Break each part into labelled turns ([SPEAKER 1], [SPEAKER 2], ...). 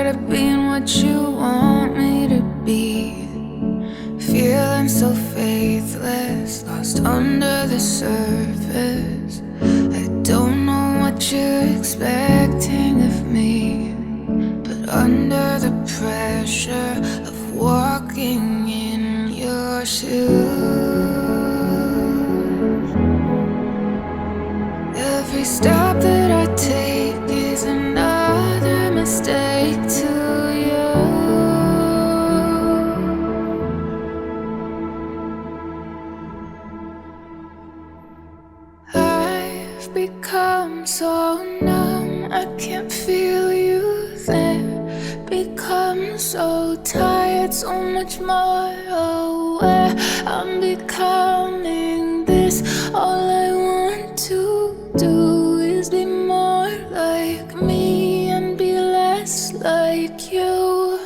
[SPEAKER 1] tired of being what you want me to be. Feeling so faithless, lost under the surface. I don't know what you're expecting of me, but under the pressure of walking in your shoes, every step that I take is another mistake to you. I've become so numb, I can't feel you there. Become so tired, so much more aware. I'm becoming this. All I want to do is be more like me and be less like you.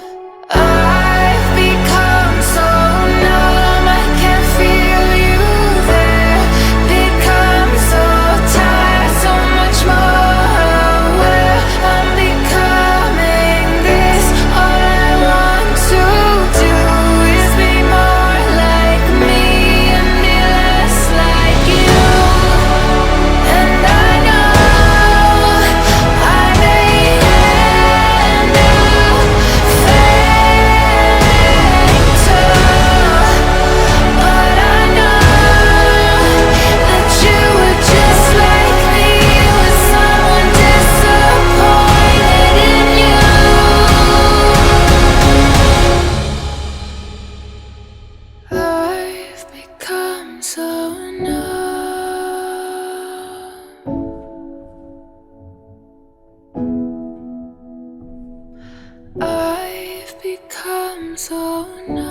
[SPEAKER 1] I've become so numb, I can't feel you there. Become so tired, so much more aware. I'm becoming this. All I want to do is be more like me and be less like you. And I know I may end up failing too, but I know that you were just like me, with someone disappointed in you. I've become so numb. I've become so numb.